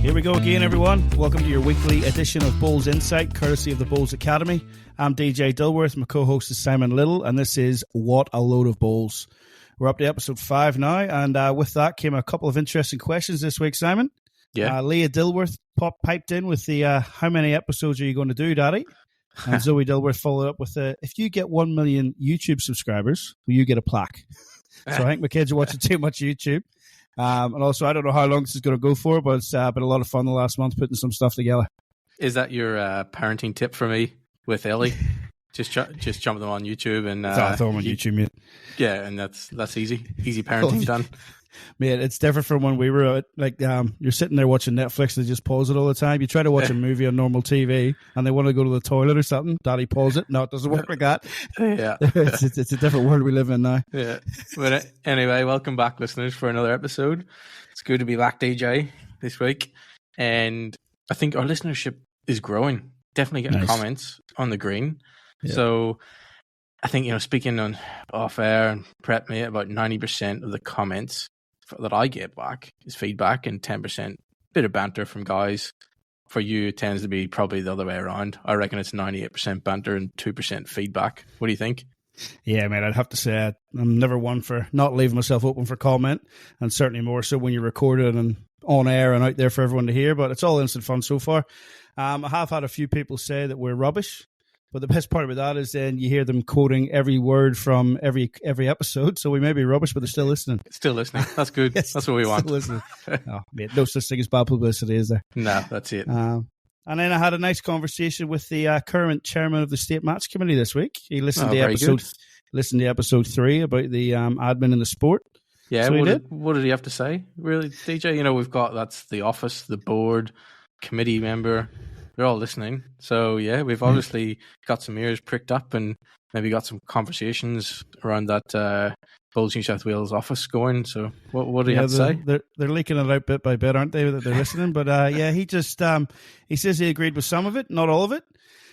Here we go again, everyone. Welcome to your weekly edition of Bulls Insight, courtesy of the Bulls Academy. I'm DJ Dilworth, my co-host is Simon Little, and this is What a Load of Bulls. We're up to episode 5 now, and with that came a couple of interesting questions this week, Simon. Yeah. Leah Dilworth piped in with the how many episodes are you going to do, Daddy? And Zoe Dilworth followed up with if you get 1 million YouTube subscribers, will you get a plaque? So I think my kids are watching too much YouTube. And also, I don't know how long this is going to go for, but it's been a lot of fun the last month putting some stuff together. Is that your parenting tip for me with Ellie? just jump them on YouTube and throw them on YouTube, mate. Yeah, and that's easy parenting done. Mate, it's different from when we were you're sitting there watching Netflix and they just pause it all the time. You try to watch a movie on normal TV and they want to go to the toilet or something. Daddy pause it. No, it doesn't work like that. Yeah, it's a different world we live in now. Yeah, but anyway, welcome back, listeners, for another episode. It's good to be back, DJ, this week, and I think our listenership is growing. Definitely getting comments on the green. Yeah. So I think, speaking on off air and prep, mate, about 90% of the comments that I get back is feedback, and 10% bit of banter from guys. For you, it tends to be probably the other way around. I reckon it's 98% banter and 2% feedback. What do you think? Yeah, mate, I'd have to say I'm never one for not leaving myself open for comment, and certainly more so when you're recorded and on air and out there for everyone to hear, but it's all instant fun so far. I have had a few people say that we're rubbish, but the best part about that is then you hear them quoting every word from every episode, so we may be rubbish, but they're still listening. Still listening. That's good. Yes, that's what we want. Listening. Oh, mate, no such thing as bad publicity, is there? No, that's it. And then I had a nice conversation with the current chairman of the state match committee this week. He listened to episode 3 about the admin in the sport. Yeah, so what did he have to say? Really, DJ? We've got that's the office, the board, committee member. They're all listening. So yeah, we've obviously got some ears pricked up and maybe got some conversations around that Bulls New South Wales office going. So what do you have to say? They're leaking it out bit by bit, aren't they? That they're listening. But he just he says he agreed with some of it, not all of it.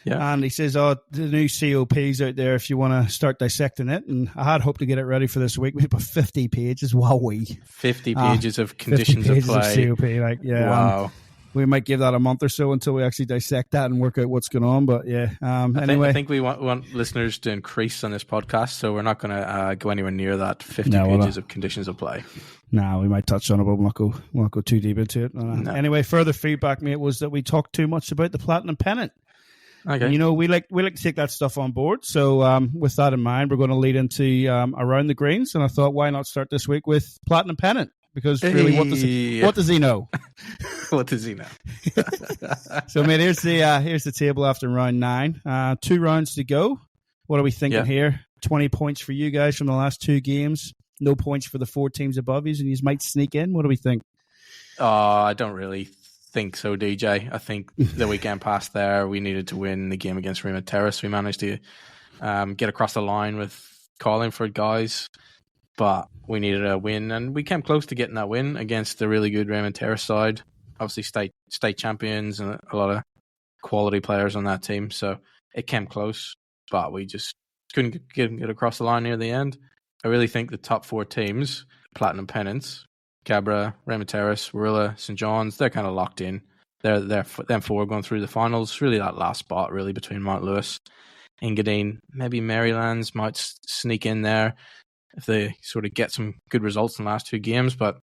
Yeah. And he says, the new COP's out there if you want to start dissecting it. And I had hoped to get it ready for this week. We put 50 pages. Wowee. 50 pages of conditions 50 pages of play. Of COP. Wow. We might give that a month or so until we actually dissect that and work out what's going on. But yeah, anyway. I think we want listeners to increase on this podcast, so we're not going to go anywhere near that 50 pages of conditions of play. No, we might touch on it, but we'll not go too deep into it. No. Anyway, further feedback, mate, was that we talked too much about the platinum pennant. Okay. And, we like to take that stuff on board. So with that in mind, we're going to lead into around the greens, and I thought, why not start this week with platinum pennant? Because really, what does he know? What does he know? So, mate, here's the table after round 9. 2 rounds to go. What are we thinking here? 20 points for you guys from the last 2 games. No points for the 4 teams above you, and you might sneak in. What do we think? I don't really think so, DJ. I think the weekend past there, we needed to win the game against Raymond Terrace. We managed to get across the line with Collingford guys, but we needed a win, and we came close to getting that win against the really good Raymond Terrace side. Obviously, state champions and a lot of quality players on that team. So it came close, but we just couldn't get across the line near the end. I really think the top 4 teams, Platinum Pennants, Cabra, Raymond Terrace, Warilla, St. John's, they're kind of locked in. They're them 4 going through the finals. Really that last spot, really, between Mount Lewis and Engadine. Maybe Marylands might sneak in there if they sort of get some good results in the last 2 games, but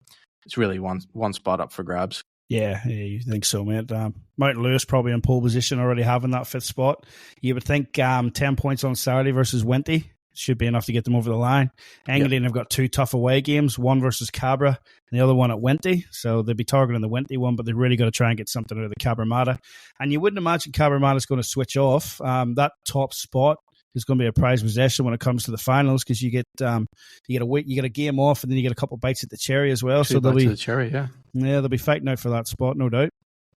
it's really one spot up for grabs. Yeah, you think so, mate. Mount Lewis probably in pole position, already having that 5th spot. You would think 10 points on Saturday versus Winty should be enough to get them over the line. Engadine have got 2 tough away games, one versus Cabra and the other one at Winty. So they'll be targeting the Winty one, but they're really going to try and get something out of the Cabramatta. And you wouldn't imagine Cabramatta's going to switch off. That top spot is going to be a prized possession when it comes to the finals, because you get a game off and then you get a couple bites at the cherry as well. 2 so bites at the cherry, yeah, they'll be fighting out for that spot, no doubt.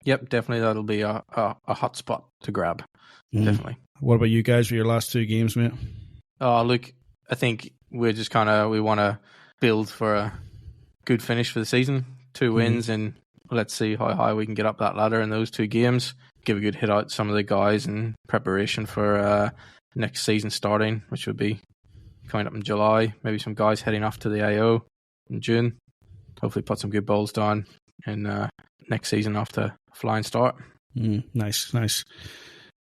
Yep, definitely that'll be a hot spot to grab. Definitely. What about you guys for your last 2 games, mate? Look, I think we're just we want to build for a good finish for the season. 2 wins, and let's see how high we can get up that ladder in those 2 games. Give a good hit out some of the guys in preparation for next season starting, which would be coming up in July. Maybe some guys heading off to the AO in June. Hopefully put some good bowls down in next season off to a flying start. Nice.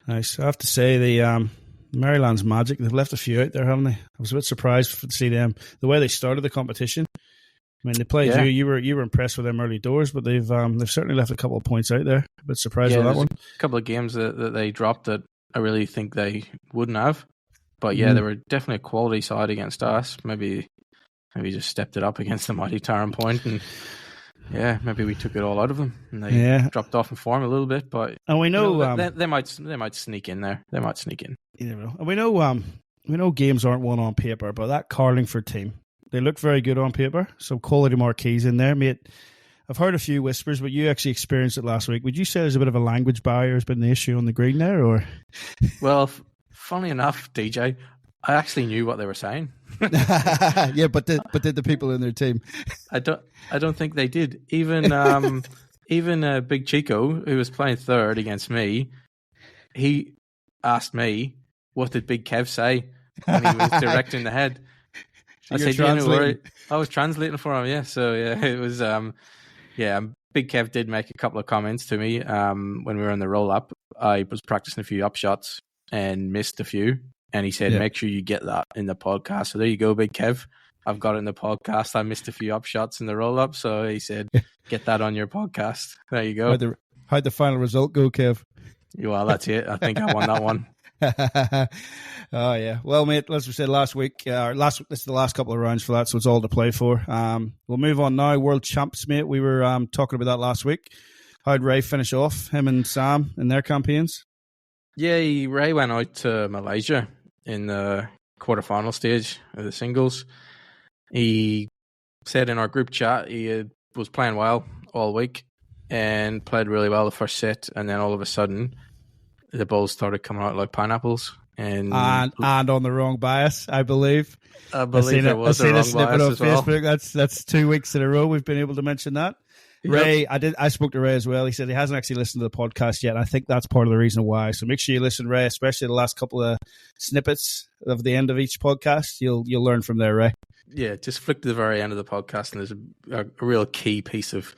I have to say the Maryland's Magic, they've left a few out there, haven't they? I was a bit surprised to see them, the way they started the competition. I mean, they played you were impressed with them early doors, but they've certainly left a couple of points out there. A bit surprised with that one. A couple of games that they dropped that I really think they wouldn't have. But yeah, they were definitely a quality side against us. Maybe just stepped it up against the mighty Tarrant Point, and maybe we took it all out of them, and they dropped off in form a little bit. But and we know, they might sneak in there. They might sneak in. You never know. And we know games aren't won on paper, but that Carlingford team, they look very good on paper. Some quality marquees in there, mate. I've heard a few whispers, but you actually experienced it last week. Would you say there's a bit of a language barrier has been the issue on the green there, or? Well, funnily enough, DJ, I actually knew what they were saying. Yeah, but did the people in their team? I don't think they did. Even Big Chico, who was playing third against me, he asked me, "What did Big Kev say?" when he was directing the head. I said, I was translating for him. Yeah, so it was. Big Kev did make a couple of comments to me when we were in the roll up. I was practicing a few up shots and missed a few. And he said, make sure you get that in the podcast. So there you go, Big Kev. I've got it in the podcast. I missed a few up shots in the roll-up. So he said, get that on your podcast. There you go. How'd the final result go, Kev? Well, that's it. I think I won that one. Oh, yeah. Well, mate, as we said last week, this is the last couple of rounds for that, so it's all to play for. We'll move on now. World Champs, mate. We were talking about that last week. How'd Ray finish off, him and Sam, in their campaigns? Yeah, Ray went out to Malaysia in the quarterfinal stage of the singles. He said in our group chat he was playing well all week and played really well the first set, and then all of a sudden the balls started coming out like pineapples. And on the wrong bias, I believe. I believe there was a wrong bias on as well. Facebook. That's 2 weeks in a row we've been able to mention that. Yep. Ray, I spoke to Ray as well. He said he hasn't actually listened to the podcast yet. I think that's part of the reason why. So make sure you listen, Ray, especially the last couple of snippets of the end of each podcast. You'll learn from there, Ray. Yeah, just flick to the very end of the podcast, and there's a real key piece of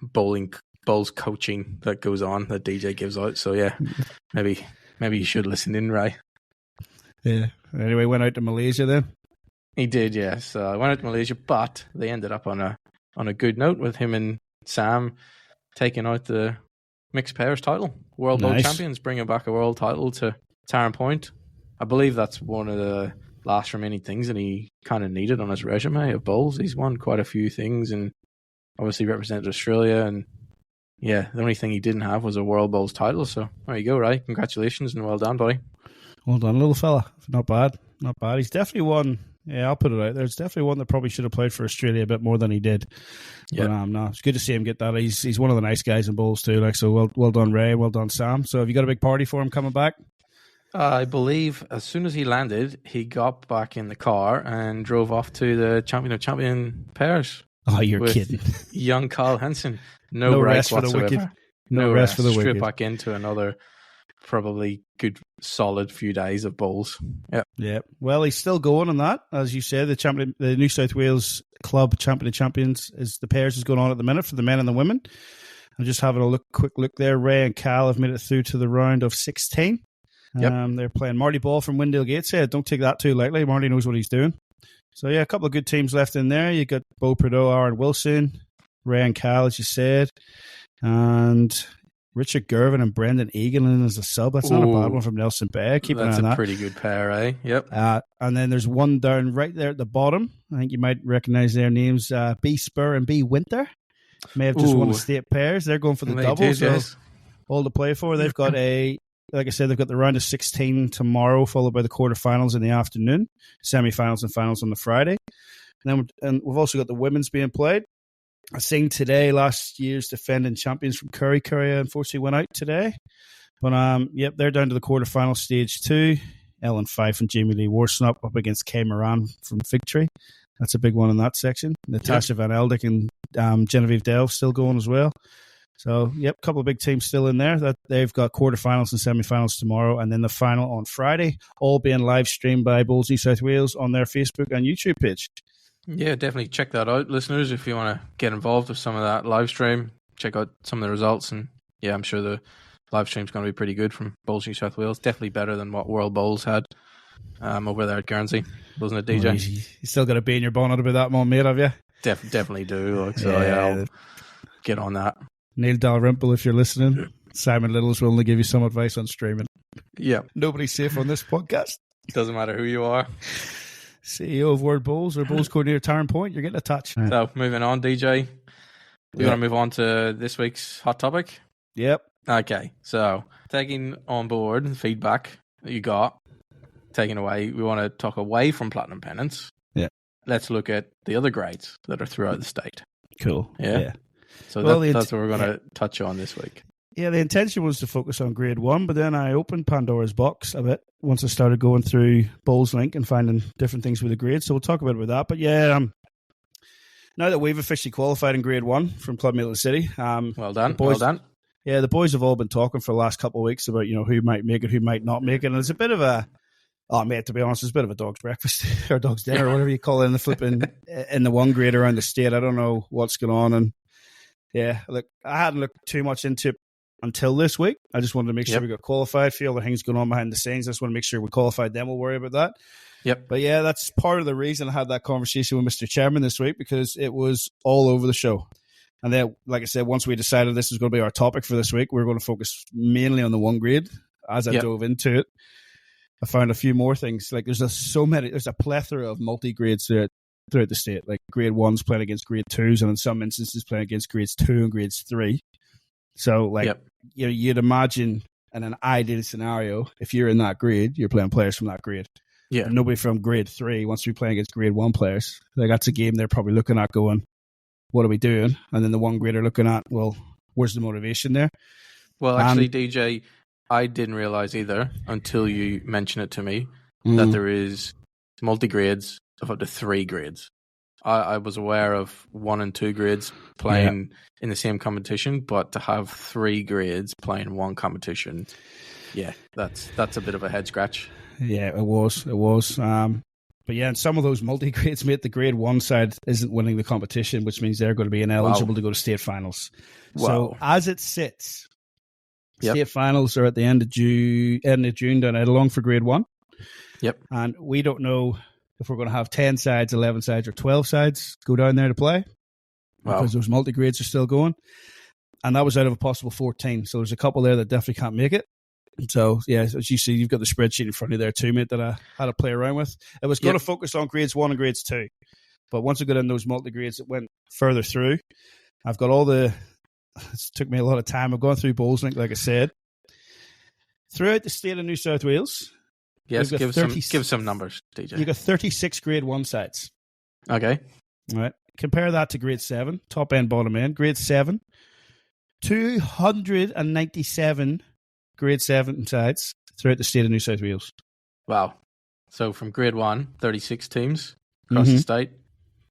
bowls coaching that goes on that DJ gives out. So yeah, maybe you should listen in, Ray. Yeah. Anyway, went out to Malaysia then. He did, yeah. So I went out to Malaysia, but they ended up on a good note with him and Sam taking out the mixed pairs title. World Bowl Champions, bringing back a world title to Tarrant Point. I believe that's one of the last remaining things that he kind of needed on his resume of bowls. He's won quite a few things and obviously represented Australia. And yeah, the only thing he didn't have was a World Bowls title. So there you go, Ray. Congratulations and well done, buddy. Well done, little fella. Not bad. Not bad. He's definitely one. Yeah, I'll put it out there. It's definitely one that probably should have played for Australia a bit more than he did. Yeah. But no, it's good to see him get that. He's one of the nice guys in bowls too. Like, so well done, Ray. Well done, Sam. So have you got a big party for him coming back? I believe as soon as he landed, he got back in the car and drove off to the Champion of Champion pairs. Oh, you're kidding. Young Carl Henson. No rest for the wicked. No rest for the wicked. Straight back into another probably good solid few days of bowls. Yeah. Well, he's still going on that, as you said. The New South Wales Club Champion of Champions is the pairs is going on at the minute for the men and the women. I'm just having a quick look there. Ray and Cal have made it through to the round of 16. They're playing Marty Ball from Windale Gateshead. Don't take that too lightly. Marty knows what he's doing. So yeah, a couple of good teams left in there. You got Bo Prideaux, Aaron Wilson, Ray and Cal, as you said, and Richard Gervin and Brendan Egan as a sub. That's not a bad one from Nelson Bay. Keep an eye on that. That's a pretty good pair, eh? Yep. And then there's one down right there at the bottom. I think you might recognize their names. B Spur and B Winter may have just won the state pairs. They're going for the double. Yes. All to play for. They've got like I said, they've got the round of 16 tomorrow, followed by the quarterfinals in the afternoon, semifinals and finals on the Friday. And we've also got the women's being played. I seen today last year's defending champions from Curry. Curry unfortunately went out today. But they're down to the quarterfinal stage 2. Ellen Fife and Jamie Lee Warsnop up against Kay Moran from Figtree. That's a big one in that section. Natasha Van Eldik and Genevieve Delve still going as well. So, a couple of big teams still in there. That they've got quarterfinals and semifinals tomorrow, and then the final on Friday, all being live streamed by Bowls New South Wales on their Facebook and YouTube page. Yeah, definitely check that out, listeners. If you want to get involved with some of that live stream, check out some of the results. And yeah, I'm sure the live stream's going to be pretty good from Bowls New South Wales. Definitely better than what World Bowls had over there at Guernsey, wasn't it, DJ? Well, you still got to be in your bonnet about that one, mate, have you? Definitely do. Like, so yeah, I'll get on that. Neil Dalrymple, if you're listening, Simon Little's willing to give you some advice on streaming. Yeah. Nobody's safe on this podcast. Doesn't matter who you are. CEO of World Bowls or Bowls coordinator Taryn Point, you're getting a touch. So moving on, DJ. You want to move on to this week's hot topic? Yep. Okay. So taking on board the feedback that you got, taking away, we want to talk away from platinum pennants. Yeah. Let's look at the other grades that are throughout the state. Cool. Yeah. So that's what we're going to touch on this week. Yeah, the intention was to focus on grade 1, but then I opened Pandora's box a bit once I started going through Bowls Link and finding different things with the grades. So we'll talk a bit about that. But yeah, now that we've officially qualified in grade 1 from Club Milton City. Well done. Yeah, the boys have all been talking for the last couple of weeks about, who might make it, who might not make it. And it's a bit of a, mate, to be honest, it's a bit of a dog's breakfast or dog's dinner or whatever you call it in the flipping, in the one grade around the state. I don't know what's going on. And yeah, look, I hadn't looked too much into it until this week. I just wanted to make sure we got qualified. Feel the things going on behind the scenes. I just want to make sure we qualified. Then we'll worry about that. Yep. But yeah, that's part of the reason I had that conversation with Mr. Chairman this week, because it was all over the show. And then, like I said, once we decided this was going to be our topic for this week, we were going to focus mainly on the one grade. As I dove into it, I found a few more things. Like there's a plethora of multi grades throughout the state. Like grade 1s playing against grade 2s, and in some instances playing against grades 2 and grades 3. So, like, you'd imagine in an ideal scenario, if you're in that grade, you're playing players from that grade. Yeah. And nobody from grade 3 wants to be playing against grade 1 players. Like, that's a game they're probably looking at going, what are we doing? And then the one grade are looking at, well, where's the motivation there? Well, actually, DJ, I didn't realize either until you mentioned it to me that there is multi grades of up to 3 grades. I was aware of 1 and 2 grades playing in the same competition, but to have 3 grades playing one competition, that's a bit of a head scratch. Yeah, it was. But yeah, and some of those multi grades, mate, the grade 1 side isn't winning the competition, which means they're going to be ineligible to go to state finals. Wow. So as it sits, state finals are at the end of June down at Along for grade 1. Yep. And we don't know if we're going to have 10 sides, 11 sides, or 12 sides go down there to play, because those multi-grades are still going. And that was out of a possible 14. So there's a couple there that definitely can't make it. So, yeah, as you see, you've got the spreadsheet in front of you there too, mate, that I had to play around with. It was going to focus on grades 1 and grades 2. But once I got in those multi-grades, it went further through. I've got it took me a lot of time. I've gone through Bowls Link, like I said. Throughout the state of New South Wales, yes, give some numbers, DJ. You got 36 grade 1 sides. Okay. All right. Compare that to grade 7, top end, bottom end. Grade 7, 297 grade 7 sides throughout the state of New South Wales. Wow. So from grade 1, 36 teams across the state.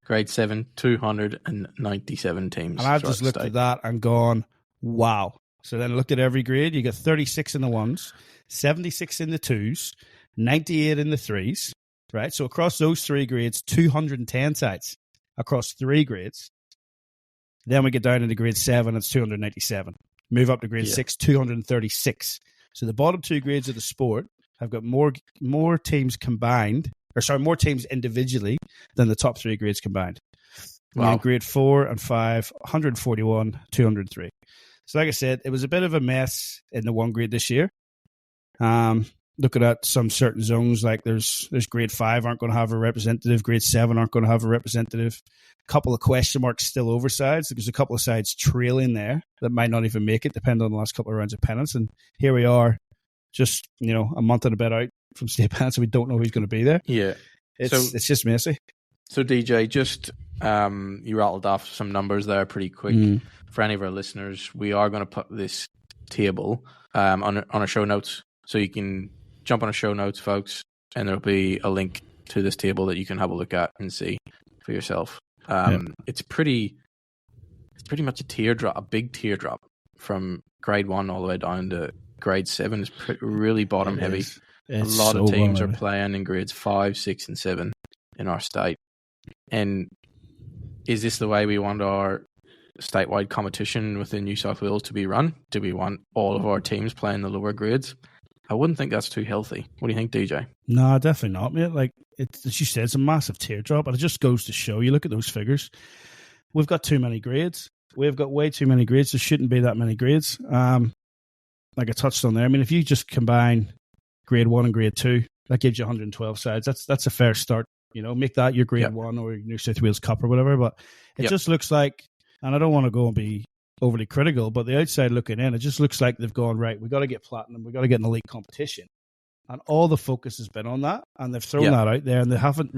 Grade 7, 297 teams. And I've just looked at that and gone, wow. So then I looked at every grade. You got 36 in the 1s, 76 in the 2s, 98 in the 3s, right? So across those 3 grades, 210 sides across 3 grades. Then we get down into grade 7, it's 297. Move up to grade 6, 236. So the bottom 2 grades of the sport have got more teams combined, more teams individually than the top 3 grades combined. Wow. And grade 4 and 5, 141, 203. So like I said, it was a bit of a mess in the 1 grade this year. Looking at some certain zones, like there's grade 5 aren't going to have a representative, grade 7 aren't going to have a representative. A couple of question marks still over sides. There's a couple of sides trailing there that might not even make it, depending on the last couple of rounds of pennants. And here we are, just a month and a bit out from state pennants, so we don't know who's going to be there. Yeah, it's just messy. So DJ, just you rattled off some numbers there pretty quick. For any of our listeners, we are going to put this table on our show notes, so you can jump on our show notes, folks, and there'll be a link to this table that you can have a look at and see for yourself. It's pretty much a big teardrop from grade 1 all the way down to grade 7. It's really bottom heavy. A lot of teams are playing in grades 5, 6, and 7 in our state. And is this the way we want our statewide competition within New South Wales to be run? Do we want all of our teams playing the lower grades? I wouldn't think that's too healthy. What do you think, DJ? No, definitely not, mate. Like, as you said, it's a massive teardrop, and it just goes to show, you look at those figures, we've got too many grades. We've got way too many grades. There shouldn't be that many grades. Like I touched on there, I mean, if you just combine grade 1 and grade 2, that gives you 112 sides. That's a fair start. You know, make that your grade 1 or your New South Wales Cup or whatever. But it just looks like, and I don't want to go and be overly critical, but the outside looking in, it just looks like they've gone, right, we got to get platinum, we got to get in the league competition. And all the focus has been on that, and they've thrown that out there, and they haven't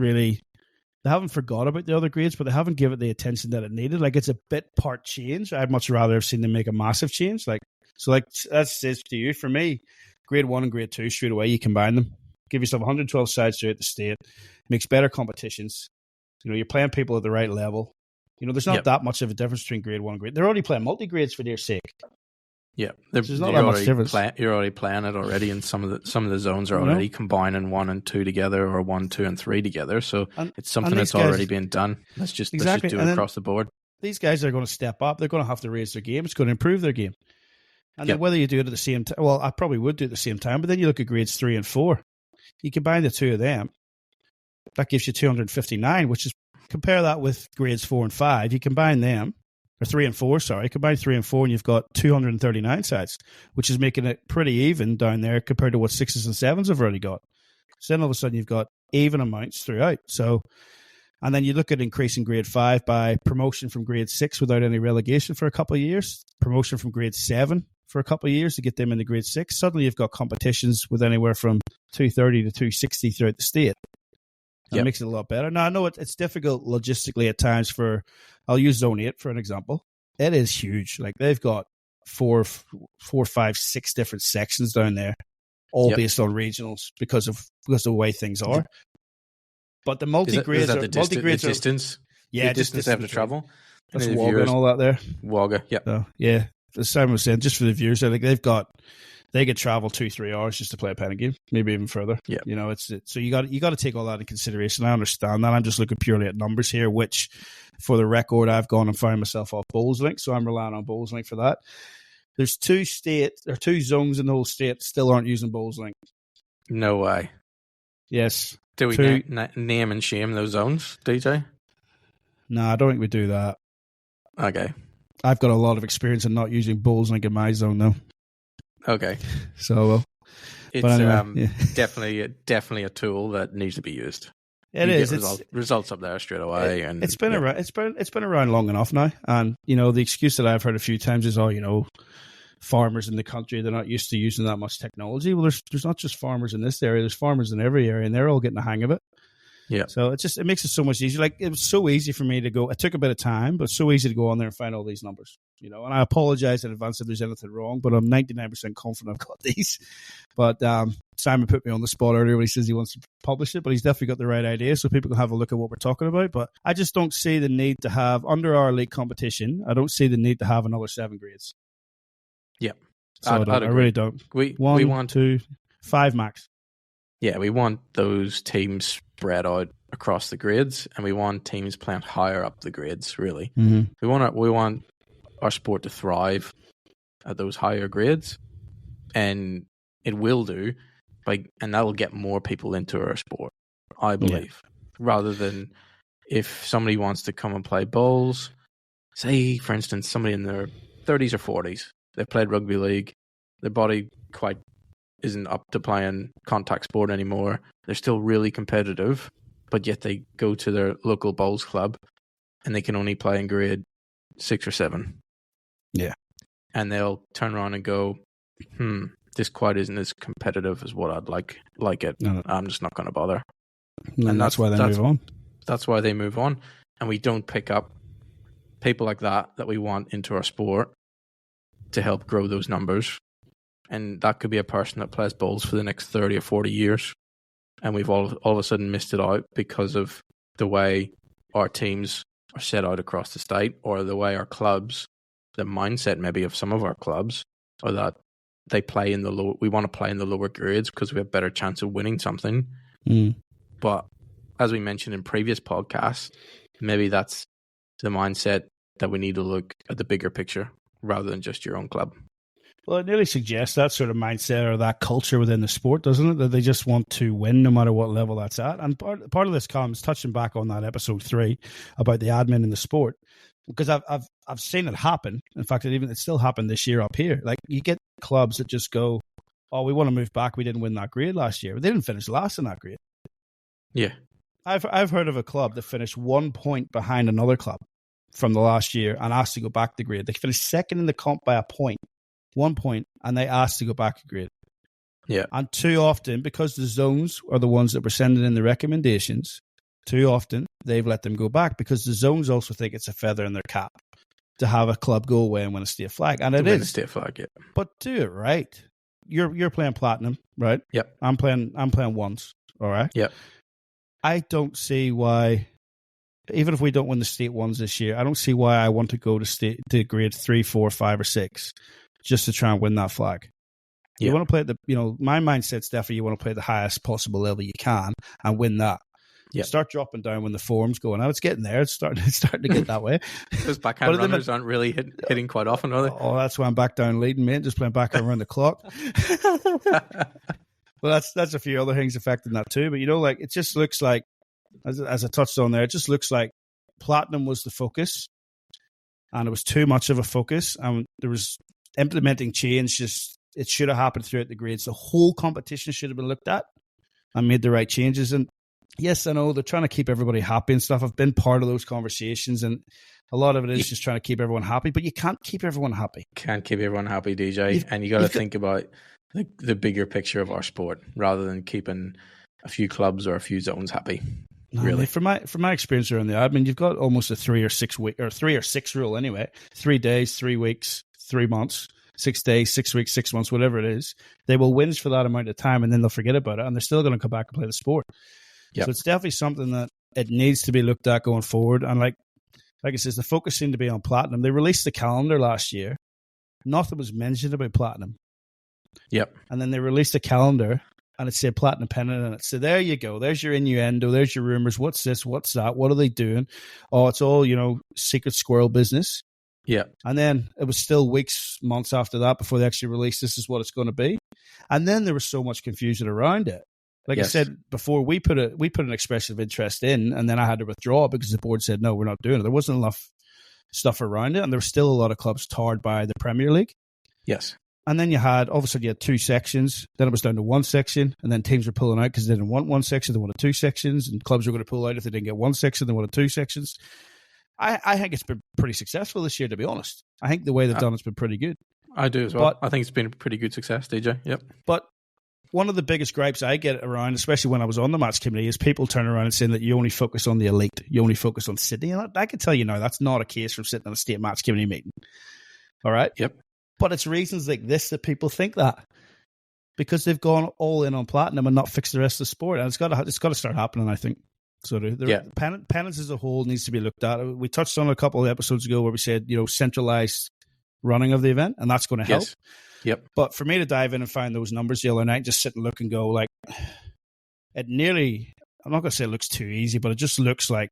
forgot about the other grades, but they haven't given it the attention that it needed. Like, it's a bit part change. I'd much rather have seen them make a massive change. Like, that says to you, for me, grade 1 and grade 2, straight away, you combine them. Give yourself 112 sides throughout the state, makes better competitions. You know, you're playing people at the right level. You know, there's not that much of a difference between grade 1 and grade. They're already playing multi-grades for their sake. Yeah, there's not that much difference. You're already playing it already, and some of the zones are already combining 1 and 2 together, or 1, 2, and 3 together. So it's something that's already being done. Let's just do it across the board. These guys are going to step up. They're going to have to raise their game. It's going to improve their game. And then whether you do it at the same time, well, I probably would do it at the same time. But then you look at grades 3 and 4. You combine the two of them, that gives you 259, which is, compare that with grades 4 and 5. You combine them, or 3 and 4, sorry. Combine 3 and 4, and you've got 239 sides, which is making it pretty even down there compared to what 6s and 7s have already got. So then all of a sudden you've got even amounts throughout. So, and then you look at increasing grade 5 by promotion from grade 6 without any relegation for a couple of years, promotion from grade 7 for a couple of years to get them into grade 6. Suddenly you've got competitions with anywhere from 230 to 260 throughout the state. That makes it a lot better. Now, I know it's difficult logistically at times I'll use Zone 8 for an example. It is huge. Like, they've got 4, 5, 6 different sections down there, all based on regionals because of the way things are. But the multi-grades are... distance? Yeah, the distance they have to travel. That's Wagga and all that there. Wagga, yeah. So, yeah. As Simon was saying, just for the viewers, I think they could travel 2-3 hours just to play a pennant game, maybe even further. Yeah, you know, so you got to take all that into consideration. I understand that. I'm just looking purely at numbers here, which, for the record, I've gone and found myself off BowlsLink, so I'm relying on BowlsLink for that. There's 2 zones in the whole state that still aren't using BowlsLink. No way. Yes. Do we name and shame those zones, DJ? No, I don't think we do that. Okay. I've got a lot of experience in not using BowlsLink in my zone, though. Okay. So, it's anyway, definitely a tool that needs to be used. It is. Results up there straight away, and it's been around. It's been around long enough now, and you know the excuse that I've heard a few times is, farmers in the country, they're not used to using that much technology. Well, there's not just farmers in this area. There's farmers in every area, and they're all getting the hang of it. Yeah. So it makes it so much easier. Like, it was so easy for me to go. It took a bit of time, but so easy to go on there and find all these numbers. You know, and I apologize in advance if there's anything wrong, but I'm 99% confident I've got these. But Simon put me on the spot earlier when he says he wants to publish it, but he's definitely got the right idea, so people can have a look at what we're talking about. But I just don't see the need to have, under our league competition, I don't see the need to have another 7 grades. Yeah. So I really don't. We want 2, 5 max. Yeah, we want those teams spread out across the grades, and we want teams playing higher up the grades, really. Mm-hmm. We want our sport to thrive at those higher grades, and it will do, and that'll get more people into our sport, I believe. Rather than if somebody wants to come and play bowls, say, for instance, somebody in their 30s or 40s, they've played rugby league, their body quite isn't up to playing contact sport anymore. They're still really competitive, but yet they go to their local bowls club and they can only play in grade 6 or 7. Yeah. And they'll turn around and go, this quite isn't as competitive as what I'd like it. No. I'm just not going to bother. And that's why they move on. That's why they move on. And we don't pick up people like that we want into our sport to help grow those numbers. And that could be a person that plays bowls for the next 30 or 40 years. And we've all of a sudden missed it out because of the way our teams are set out across the state, or the way our clubs, the mindset maybe of some of our clubs, or that they play in we want to play in the lower grades because we have a better chance of winning something. But as we mentioned in previous podcasts, maybe that's the mindset that we need to look at the bigger picture rather than just your own club. Well, it nearly suggests that sort of mindset or that culture within the sport, doesn't it? That they just want to win no matter what level that's at. And part of this comes touching back on that episode 3 about the admin in the sport, because I've seen it happen. In fact, it still happened this year up here. Like, you get clubs that just go, "Oh, we want to move back. We didn't win that grade last year." They didn't finish last in that grade. Yeah, I've heard of a club that finished 1 point behind another club from the last year and asked to go back the grade. They finished second in the comp by a point. 1 point, and they asked to go back a grade. Yeah. And too often, because the zones are the ones that were sending in the recommendations, too often they've let them go back because the zones also think it's a feather in their cap to have a club go away and win a state flag. And it is a state flag, yeah. But do it right. You're playing platinum, right? Yep. I'm playing ones, all right? Yep. I don't see why, even if we don't win the state ones this year, I don't see why I want to go to grade 3, 4, 5, or 6. Just to try and win that flag. You want to play at my mindset's definitely you want to play at the highest possible level you can and win that. Yeah. Start dropping down when the form's going out. It's getting there. It's starting to get that way. Those backhand runners aren't really hitting quite often, are they? Oh, that's why I'm back down leading, mate. Just playing backhand around the clock. Well, that's a few other things affecting that too. But it just looks like, as I touched on there, it just looks like platinum was the focus, and it was too much of a focus, and there was implementing change. Just it should have happened throughout the grades. The whole competition should have been looked at and made the right changes. And yes, I know they're trying to keep everybody happy and stuff. I've been part of those conversations, and a lot of it is just trying to keep everyone happy. But you can't keep everyone happy. Can't keep everyone happy, DJ. And you got to think about the bigger picture of our sport rather than keeping a few clubs or a few zones happy. Really, from my experience around the admin, you've got almost a 3 or 6 week or 3 or 6 rule anyway. 3 days, 3 weeks, 3 months, 6 days, 6 weeks, 6 months, whatever it is. They will whinge for that amount of time, and then they'll forget about it, and they're still going to come back and play the sport. Yep. So it's definitely something that it needs to be looked at going forward. And like I said, the focus seemed to be on platinum. They released the calendar last year. Nothing was mentioned about platinum. Yep. And then they released a calendar, and it said platinum pennant in it. So there you go. There's your innuendo. There's your rumors. What's this? What's that? What are they doing? Oh, it's all, secret squirrel business. Yeah. And then it was still weeks, months after that before they actually released this is what it's going to be. And then there was so much confusion around it. Like I said before, we put an expression of interest in, and then I had to withdraw because the board said, no, we're not doing it. There wasn't enough stuff around it, and there was still a lot of clubs tarred by the Premier League. Yes. And then you had 2 sections. Then it was down to 1 section, and then teams were pulling out because they didn't want 1 section. They wanted 2 sections, and clubs were going to pull out if they didn't get 1 section. They wanted 2 sections. I think it's been pretty successful this year, to be honest. I think the way they've done it's been pretty good. I do as well. I think it's been a pretty good success, DJ. Yep. But one of the biggest gripes I get around, especially when I was on the match committee, is people turning around and saying that you only focus on the elite. You only focus on Sydney. And I can tell you now, that's not a case from sitting on a state match committee meeting. All right? Yep. But it's reasons like this that people think that. Because they've gone all in on platinum and not fixed the rest of the sport. And it's got to start happening, I think. So pennants as a whole needs to be looked at. We touched on a couple of episodes ago where we said, centralized running of the event, and that's going to help. Yes. Yep. But for me to dive in and find those numbers the other night, just sit and look and go, like, it nearly, I'm not going to say it looks too easy, but it just looks like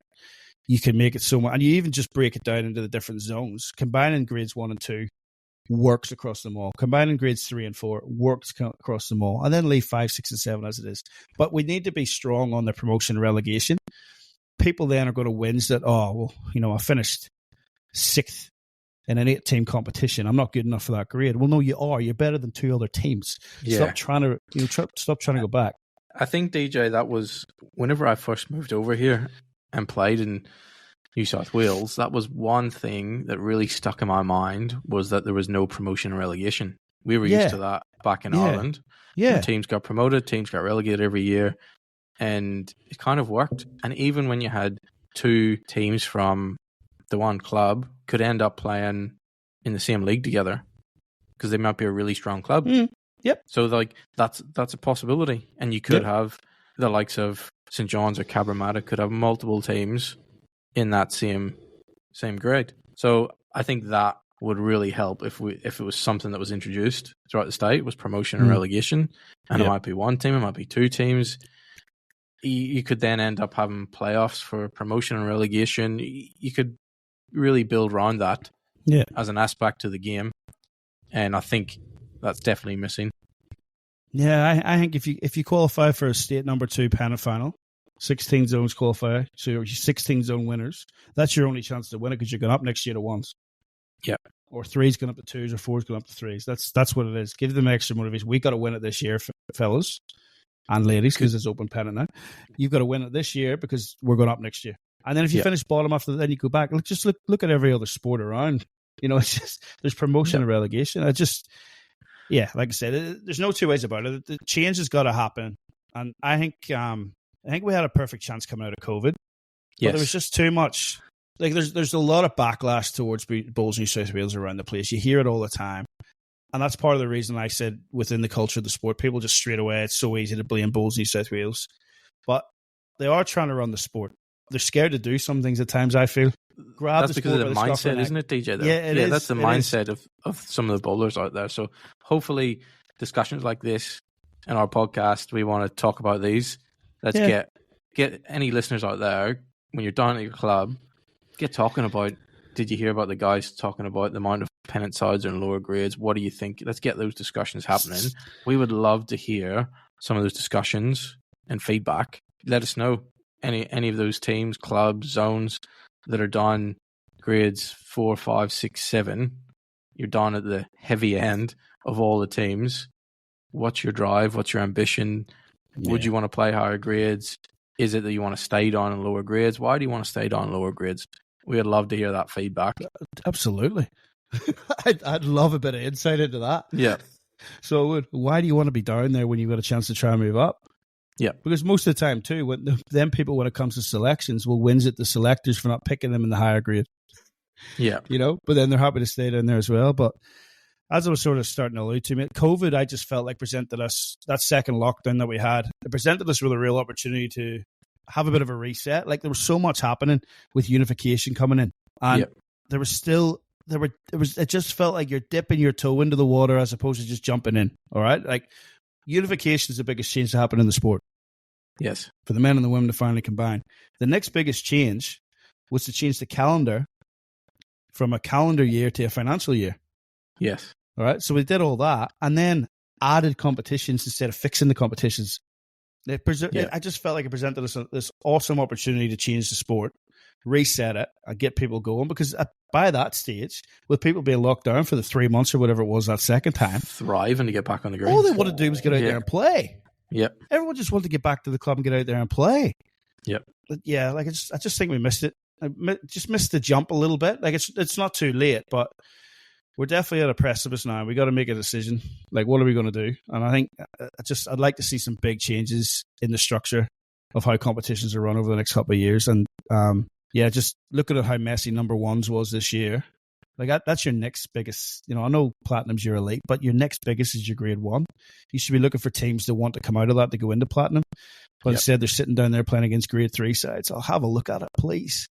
you can make it so much. And you even just break it down into the different zones. Combining grades 1 and 2 works across them all. Combining grades 3 and 4 works across them all. And then leave 5, 6, and 7 as it is. But we need to be strong on the promotion and relegation. People then are going to whinge that, I finished 6th in an 8-team competition. I'm not good enough for that grade. Well, no, you are. You're better than 2 other teams. Yeah. Stop trying to go back. I think, DJ, that was whenever I first moved over here and played in New South Wales, that was one thing that really stuck in my mind, was that there was no promotion and relegation. We were used to that back in Ireland. Yeah. When teams got promoted, teams got relegated every year, and it kind of worked. And even when you had 2 teams from the one club could end up playing in the same league together because they might be a really strong club. Yep. So that's a possibility. And you could have the likes of St. John's or Cabramatta could have multiple teams in that same grade. So I think that would really help if it was something that was introduced throughout the state, was promotion and relegation. And it might be 1 team, it might be 2 teams. You could then end up having playoffs for promotion and relegation. You could really build around that Yeah. as an aspect to the game. And I think that's definitely missing. Yeah, I think if you qualify for a state number 2 pennant final, 16 zones qualify, so you're 16 zone winners. That's your only chance to win it because you're going up next year to 1s. Yeah. Or 3's going up to 2s, or 4's going up to 3s. That's what it is. Give them extra motivation. We got to win it this year, fellas and ladies, because it's open pennant now. You've got to win it this year because we're going up next year. And then if you finish bottom after that, then you go back. Look at every other sport around. It's just there's promotion and relegation. Like I said, there's no two ways about it. The change has got to happen, and I think we had a perfect chance coming out of COVID. But there was just too much. Like there's a lot of backlash towards Bowls New South Wales around the place. You hear it all the time, and that's part of the reason I said within the culture of the sport, people just straight away, it's so easy to blame Bowls New South Wales, but they are trying to run the sport. They're scared to do some things at times, I feel. That's because of the mindset, isn't it, DJ? Though? Yeah, it is. That's the mindset of some of the bowlers out there. So hopefully discussions like this in our podcast, we want to talk about these. Let's get any listeners out there, when you're down at your club, get talking about, did you hear about the guys talking about the amount of pennant sides and lower grades? What do you think? Let's get those discussions happening. We would love to hear some of those discussions and feedback. Let us know. Any of those teams, clubs, zones that are down grades 4, 5, 6, 7, you're down at the heavy end of all the teams. What's your drive? What's your ambition? Would you want to play higher grades? Is it that you want to stay down in lower grades? Why do you want to stay down in lower grades? We'd love to hear that feedback. Absolutely. I'd love a bit of insight into that. Yeah. So why do you want to be down there when you've got a chance to try and move up? Yeah, because most of the time too, when people, when it comes to selections, will wins at the selectors for not picking them in the higher grade. Yeah, but then they're happy to stay down there as well. But as I was sort of starting to allude to, COVID, I just felt like presented us that second lockdown that we had. It presented us with a real opportunity to have a bit of a reset. Like there was so much happening with unification coming in, and there was still it just felt like you're dipping your toe into the water as opposed to just jumping in. All right, like. Unification is the biggest change to happen in the sport. Yes. For the men and the women to finally combine. The next biggest change was to change the calendar from a calendar year to a financial year. Yes. All right. So we did all that and then added competitions instead of fixing the competitions. I just felt like it presented us this awesome opportunity to change the sport, reset it, and get people going. Because by that stage, with people being locked down for the 3 months or whatever it was that second time, thriving to get back on the green. All they wanted to do was get out there and play. Yep. Everyone just wanted to get back to the club and get out there and play. Yep. But yeah, like I just think we missed it. Just missed the jump a little bit. Like it's not too late, but we're definitely at a precipice now. We got to make a decision. Like, what are we going to do? And I think I'd like to see some big changes in the structure of how competitions are run over the next couple of years. And just looking at how messy number ones was this year. Like that's your next biggest. I know platinum's your elite, but your next biggest is your grade 1. You should be looking for teams that want to come out of that to go into platinum. But instead, they're sitting down there playing against grade 3 sides. I'll have a look at it, please.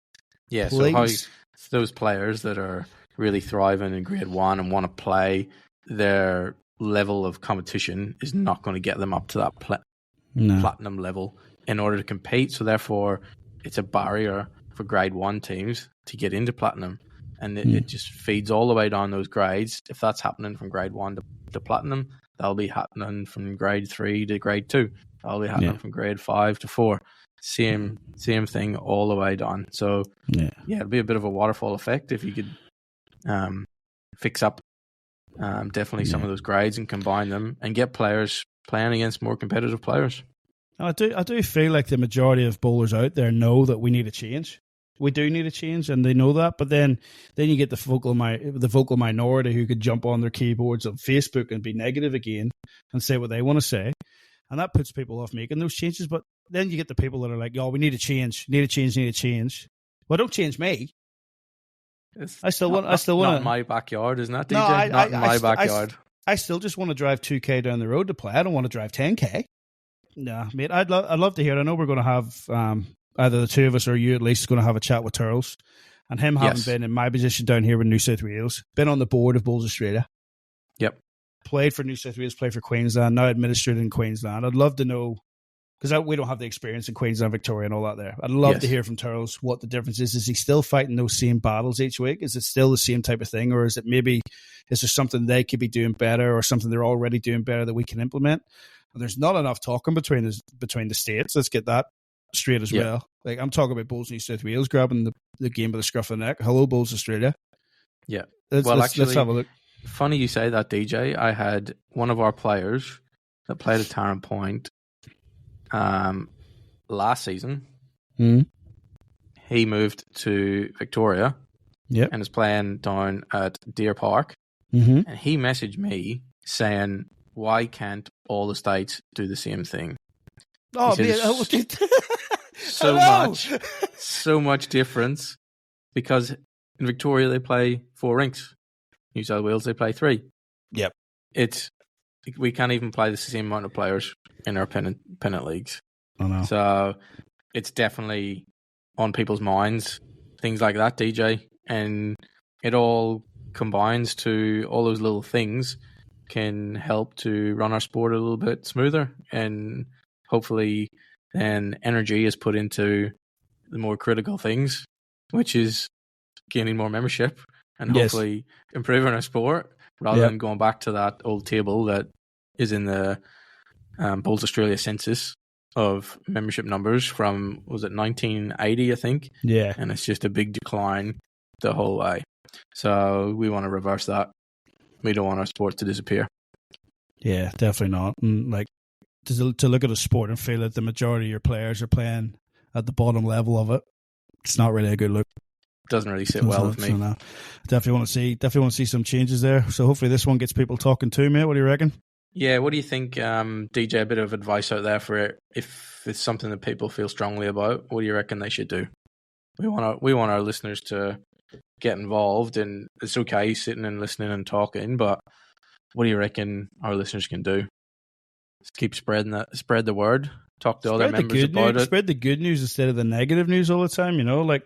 Yeah. Please. So how those players that are really thriving in grade 1 and want to play, their level of competition is not going to get them up to that platinum level in order to compete. So therefore, it's a barrier for grade 1 teams to get into platinum. And it just feeds all the way down those grades. If that's happening from grade 1 to platinum, that'll be happening from grade 3 to grade 2. That'll be happening from grade 5 to 4. Same thing all the way down. So it'll be a bit of a waterfall effect if you could fix up definitely some of those grades and combine them and get players playing against more competitive players. I do feel like the majority of bowlers out there know that we need a change. We do need a change, and they know that. But then you get the vocal minority who could jump on their keyboards on Facebook and be negative again and say what they want to say, and that puts people off making those changes. But then you get the people that are like, "Oh, we need a change, need a change, need a change." Well, don't change me. I still want. Not in my backyard, isn't that, DJ? No, not in my backyard. I still just want to drive 2K down the road to play. I don't want to drive 10K. Nah, mate. I'd love to hear it. I know we're going to have either the two of us or you at least is going to have a chat with Turles. And him having been in my position down here with New South Wales, been on the board of Bowls Australia. Yep. Played for New South Wales, played for Queensland, now administrated in Queensland. I'd love to know because we don't have the experience in Queensland, Victoria, and all that there. I'd love to hear from Turles what the difference is. Is he still fighting those same battles each week? Is it still the same type of thing, or is there something they could be doing better, or something they're already doing better that we can implement? And there's not enough talking between the states. Let's get that straight as well. Like, I'm talking about Bulls New South Wales grabbing the game by the scruff of the neck. Hello, Bulls Australia. Yeah. Let's have a look. Funny you say that, DJ. I had one of our players that played at Tarrant Point last season. He moved to Victoria and is playing down at Deer Park. And he messaged me saying, why can't all the states do the same thing? Oh, man. So much difference, because in Victoria they play 4 rinks. New South Wales they play 3. Yep. We can't even play the same amount of players in our pennant leagues. I know. So it's definitely on people's minds, things like that, DJ, and it all combines to all those little things can help to run our sport a little bit smoother, and hopefully then energy is put into the more critical things, which is gaining more membership and hopefully improving our sport, rather than going back to that old table that is in the Bulls Australia census of membership numbers from, was it 1980, I think? Yeah. And it's just a big decline the whole way. So we want to reverse that. We don't want our sport to disappear. Yeah, definitely not. And like, to look at a sport and feel that the majority of your players are playing at the bottom level of it, it's not really a good look. Doesn't really sit well with me. So no. Definitely want to see some changes there. So hopefully this one gets people talking too, mate. What do you reckon? Yeah, what do you think, DJ? A bit of advice out there for it. If it's something that people feel strongly about, what do you reckon they should do? We want our listeners to get involved, and it's okay sitting and listening and talking, but what do you reckon our listeners can do? Just keep spread the word. Talk to other members about it. Spread the good news instead of the negative news all the time. You know, like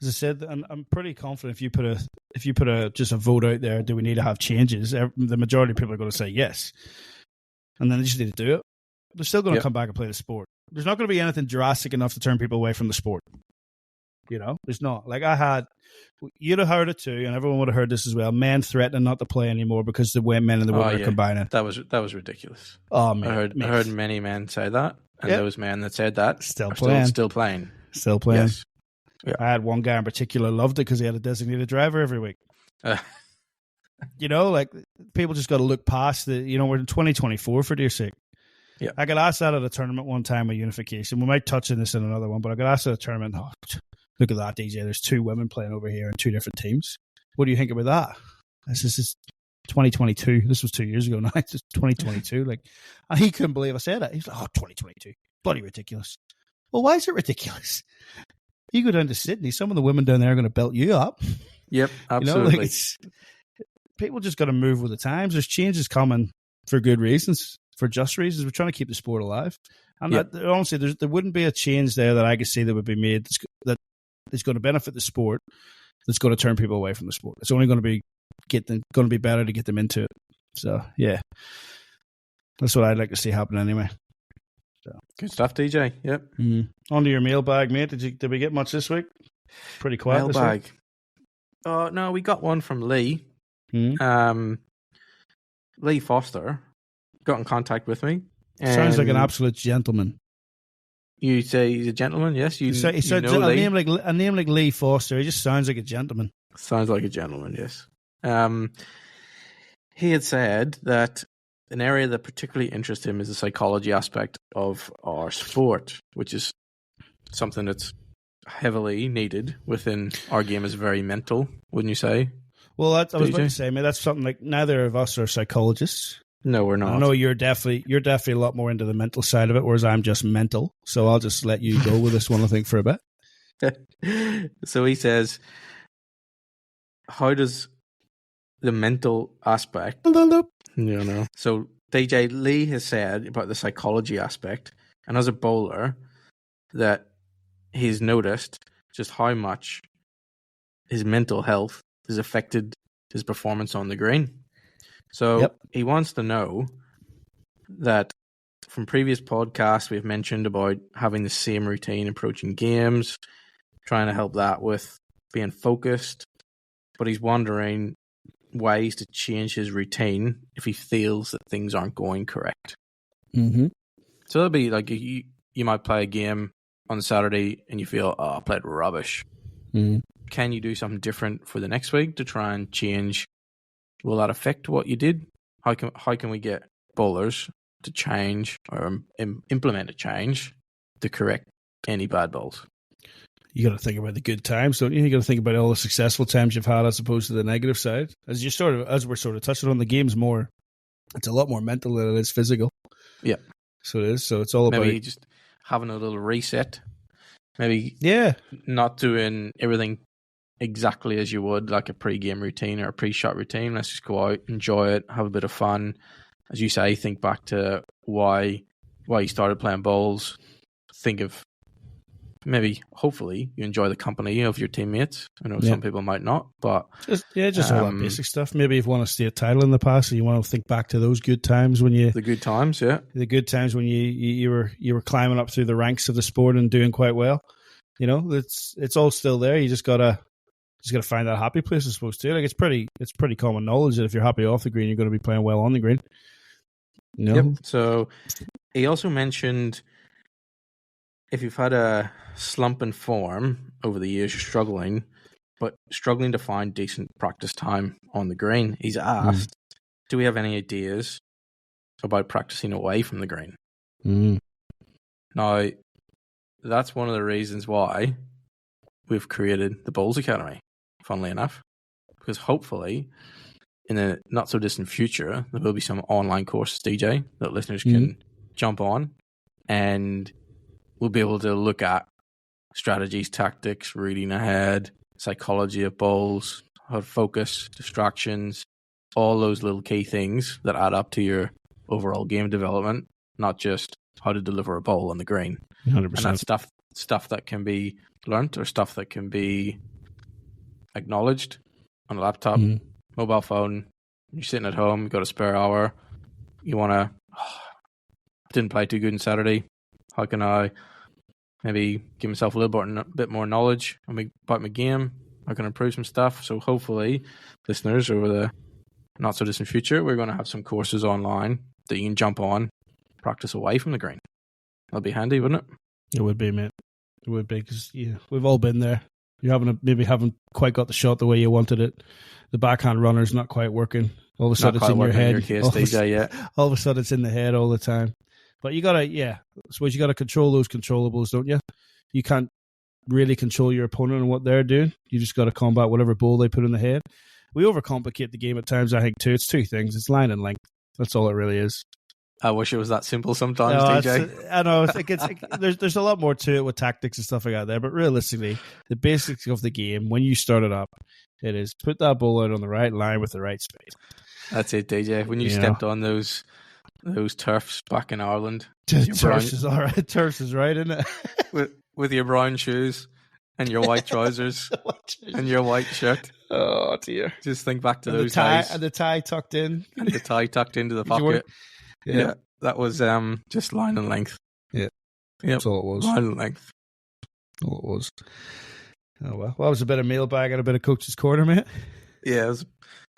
as I said, I'm pretty confident if you put a just a vote out there, do we need to have changes? The majority of people are going to say yes, and then they just need to do it. They're still going to come back and play the sport. There's not going to be anything drastic enough to turn people away from the sport. You know, there's not. Like you'd have heard it too, and everyone would have heard this as well. Men threatening not to play anymore because the men and the women are combining. That was ridiculous. Oh man, I heard many men say that, and those men that said that still playing. Still playing. Yes. Yeah. I had one guy in particular loved it because he had a designated driver every week. You know, like people just got to look past the. You know, we're in 2024 for dear sake. Yeah, I got asked that at a tournament one time with unification. We might touch on this in another one, but I got asked at a tournament. Oh, look at that, DJ. There's 2 women playing over here in 2 different teams. What do you think about that? This is 2022. This was 2 years ago now. It's just 2022. Like, he couldn't believe I said it. He's like, 2022. Bloody ridiculous. Well, why is it ridiculous? You go down to Sydney, some of the women down there are going to belt you up. Yep, absolutely. You know, like people just got to move with the times. There's changes coming for good reasons, for just reasons. We're trying to keep the sport alive. And honestly, there wouldn't be a change there that I could see that would be made that is going to benefit the sport, that's going to turn people away from the sport. It's only going to be better to get them into it. So, yeah. That's what I'd like to see happen anyway. So. Good stuff, DJ. Yep. On to your mailbag, mate. Did we get much this week? Pretty quiet mailbag. This week. Oh, no, we got one from Lee. Lee Foster got in contact with me. Sounds like an absolute gentleman. You say he's a gentleman, yes? He said a name like Lee Foster. He just sounds like a gentleman. Sounds like a gentleman, yes. He had said that an area that particularly interests him is the psychology aspect of our sport, which is something that's heavily needed within our game. Is very mental, wouldn't you say? Well, I was about to say, man, that's something like neither of us are psychologists. No, we're not. I know you're definitely a lot more into the mental side of it, whereas I'm just mental. So I'll just let you go with this one, I think, for a bit. So he says, how does the mental aspect... So DJ Lee has said about the psychology aspect, and as a bowler, that he's noticed just how much his mental health has affected his performance on the green. So he wants to know that from previous podcasts, we've mentioned about having the same routine approaching games, trying to help that with being focused. But he's wondering ways to change his routine if he feels that things aren't going correct. Mm-hmm. So that'll be like you might play a game on Saturday and you feel, I played rubbish. Mm-hmm. Can you do something different for the next week to try and change? Will that affect what you did? How can we get bowlers to change or implement a change to correct any bad bowls? You got to think about the good times, don't you? You got to think about all the successful times you've had as opposed to the negative side. As we're sort of touching on, the game's more. It's a lot more mental than it is physical. Yeah. So it is. So it's all maybe about just having a little reset. Maybe not doing everything exactly as you would like a pre-game routine or a pre-shot routine. Let's just go out, enjoy it, have a bit of fun. As you say, think back to why you started playing bowls. Think of maybe, hopefully, you enjoy the company of your teammates. I know some people might not, but just all that basic stuff. Maybe if you won a state title in the past, and you want to think back to those good times when you the good times when you were climbing up through the ranks of the sport and doing quite well. You know, it's all still there. You just gotta find that happy place, I suppose, too. Like it's pretty common knowledge that if you're happy off the green, you're going to be playing well on the green. You know? Yep. So he also mentioned if you've had a slump in form over the years, you're struggling to find decent practice time on the green. He's asked, do we have any ideas about practicing away from the green? Now, that's one of the reasons why we've created the Bowls Academy, funnily enough, because hopefully in the not so distant future, there will be some online courses, DJ, that listeners can jump on, and we'll be able to look at strategies, tactics, reading ahead, psychology of bowls, how to focus, distractions, all those little key things that add up to your overall game development, not just how to deliver a bowl on the green. 100%. And that's stuff that can be learnt or stuff that can be acknowledged on a laptop, mobile phone. You're sitting at home, you've got a spare hour, you want to, didn't play too good on Saturday. How can I maybe give myself a little bit more knowledge about my game? How can I improve some stuff? So hopefully, listeners, over the not so distant future, we're going to have some courses online that you can jump on, practice away from the green. That'll be handy, wouldn't it? It would be, mate. It would be, because we've all been there. You haven't quite got the shot the way you wanted it. The backhand runner's not quite working. All of a sudden, it's in your head. In your case, DJ, yeah. All of a sudden, it's in the head all the time. But you gotta, I suppose you gotta control those controllables, don't you? You can't really control your opponent and what they're doing. You just gotta combat whatever ball they put in the head. We overcomplicate the game at times, I think, too. It's two things. It's line and length. That's all it really is. I wish it was that simple sometimes, DJ. I know. There's a lot more to it with tactics and stuff like that there, but realistically, the basics of the game, when you start it up, it is put that ball out on the right line with the right speed. That's it, DJ. When you stepped on those turfs back in Ireland. Turfs is all right. Turfs is right, isn't it? with your brown shoes and your white trousers and your white shirt. Oh, dear. Just think back to those days. And the tie tucked in. And the tie tucked into the pocket. Yeah, that was just line and length. Yeah. Yep. That's all it was. Line and length. All it was. Oh, well. Well, it was a bit of mailbag and a bit of coach's corner, mate. Yeah, it was a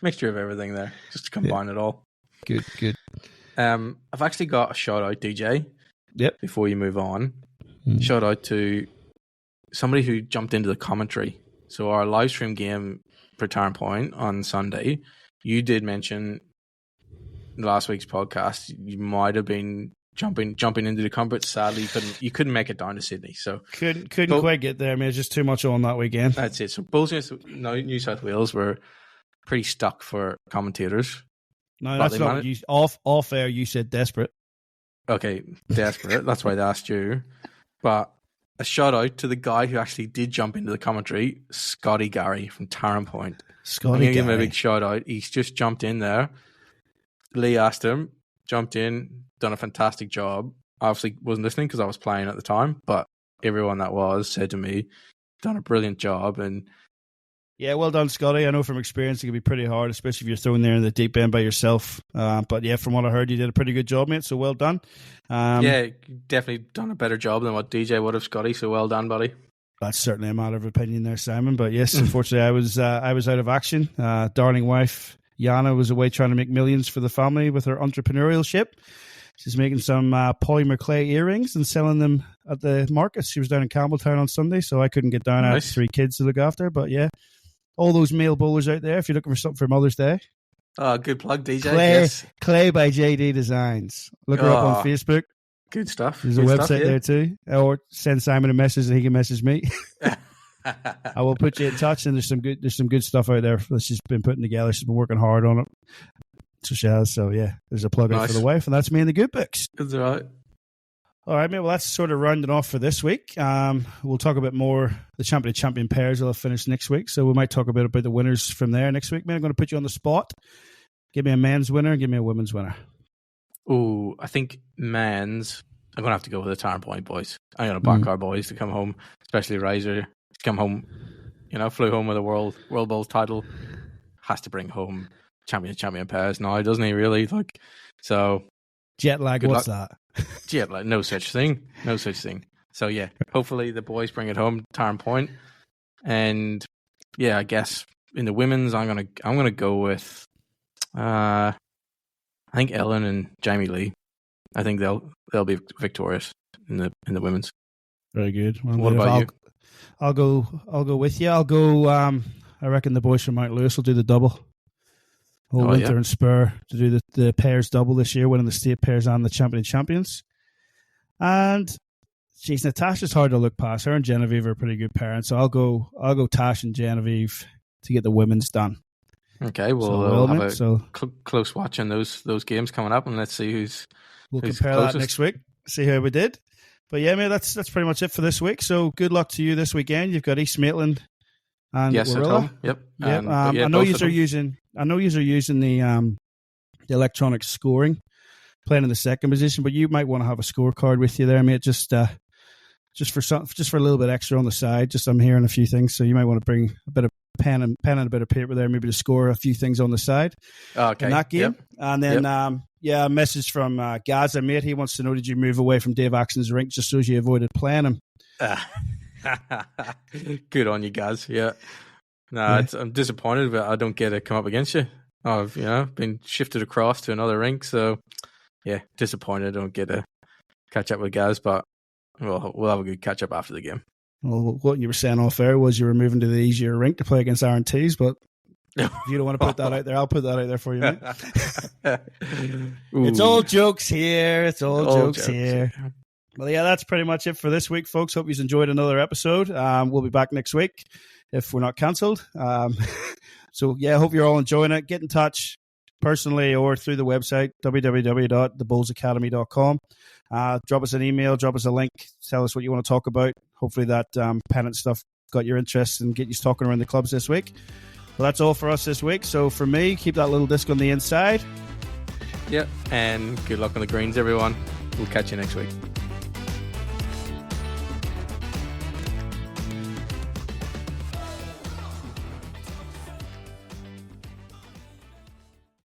mixture of everything there, just to combine it all. Good. I've actually got a shout out, DJ. Yep. Before you move on, shout out to somebody who jumped into the commentary. So our live stream game for Turn Point on Sunday, you did mention in last week's podcast you might have been jumping into the combat. Sadly, you couldn't make it down to Sydney, so couldn't quite get there. I mean, it was just too much on that weekend. That's it. So both New South Wales were pretty stuck for commentators. No, that's not you. Off air, you said desperate. Okay, desperate. That's why they asked you. But a shout out to the guy who actually did jump into the commentary, Scotty Gary from Tarrant Point. I'm going to give him a big shout out. He's just jumped in there. Lee asked him, jumped in, done a fantastic job. Obviously wasn't listening because I was playing at the time, but everyone that was said to me, done a brilliant job. And Yeah, well done, Scotty. I know from experience it can be pretty hard, especially if you're thrown there in the deep end by yourself. But yeah, from what I heard, you did a pretty good job, mate. So well done. Yeah, definitely done a better job than what DJ would have, Scotty. So well done, buddy. That's certainly a matter of opinion there, Simon. But yes, unfortunately, I was out of action. Darling wife Yana was away trying to make millions for the family with her entrepreneurship. She's making some polymer clay earrings and selling them at the market. She was down in Campbelltown on Sunday, so I couldn't get down. I had 3 kids to look after. But yeah, all those male bowlers out there, if you're looking for something for Mother's Day. Oh, good plug, DJ. Clay by JD Designs. Look her up on Facebook. Good stuff. There's a website there too. Or send Simon a message and he can message me. I will put you in touch, and there's some good stuff out there that she's been putting together. She's been working hard on it. So she has. So yeah, there's a plug out for the wife, and that's me in the good books. That's all right. All right, mate. Well, that's sort of rounding off for this week. We'll talk a bit more. The Champion of Champion pairs will have finished next week, so we might talk a bit about the winners from there next week. Man, I'm going to put you on the spot. Give me a men's winner and give me a women's winner. Oh, I think men's. I'm going to have to go with the Tarn Point boys. I'm going to back our boys to come home, especially Riser. To come home, flew home with a World Bowl title. Has to bring home champion pairs now, doesn't he? Really, so. Jet lag. What's that? Jet lag. No such thing. No such thing. So yeah, hopefully the boys bring it home, Tarn Point, and yeah, I guess in the women's, I'm gonna go with. I think Ellen and Jamie Lee. I think they'll be victorious in the women's. Very good. Well, what about you? I'll go with you. I'll go. I reckon the boys from Mount Lewis will do the double. Winter and Spur to do the pairs double this year, winning the state pairs and the Champion of Champions. And geez, Natasha's hard to look past. Her and Genevieve are pretty good parents, so I'll go Tash and Genevieve to get the women's done. Okay, we'll have a close watch on those games coming up, and let's see who's compare closest. That next week. See how we did. But yeah, mate, that's pretty much it for this week. So good luck to you this weekend. You've got East Maitland and Warilla. Yep. I know you're using the electronic scoring, playing in the second position, but you might want to have a scorecard with you there, mate. Just for a little bit extra on the side. Just I'm hearing a few things, so you might want to bring a bit of pen and a bit of paper there, maybe to score a few things on the side. Okay. In that game, and then a message from Gaza, mate. He wants to know: did you move away from Dave Axon's rink just so you avoided playing him? Good on you, Gaz. Yeah. No, I'm disappointed, but I don't get to come up against you. I've been shifted across to another rink, so yeah, disappointed. I don't get to catch up with Gaz, but we'll have a good catch up after the game. Well, what you were saying off air was you were moving to the easier rink to play against R&Ts, but if you don't want to put that out there, I'll put that out there for you, mate. It's all jokes here. It's all jokes here. Well, yeah, that's pretty much it for this week, folks. Hope you've enjoyed another episode. We'll be back next week if we're not cancelled. So, yeah, I hope you're all enjoying it. Get in touch personally or through the website, www.thebowlsacademy.com. Drop us an email, drop us a link, tell us what you want to talk about. Hopefully that pennant stuff got your interest and get you talking around the clubs this week. Well, that's all for us this week. So for me, keep that little disc on the inside. Yep, and good luck on the greens, everyone. We'll catch you next week.